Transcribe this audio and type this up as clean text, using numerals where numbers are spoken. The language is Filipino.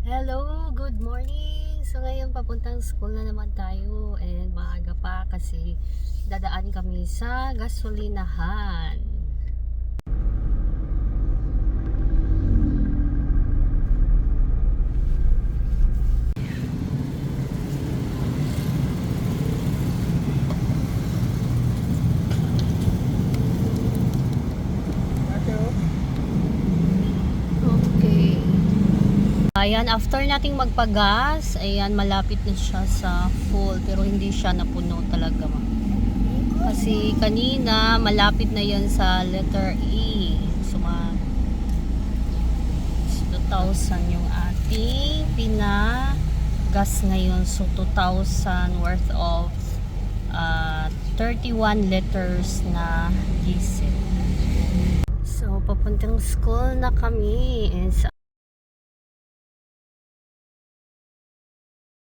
Hello, good morning. So ngayon papuntang school na naman tayo and maaga pa kasi dadaan kami sa gasolinahan. Okay. Ayan, after nating magpagas, ayan, malapit na siya sa full pero hindi siya napuno talaga. Kasi kanina malapit na yan sa letter E. So 2,000 yung ating pinagas ngayon. So 2,000 worth of 31 liters na diesel. So papuntang school na kami.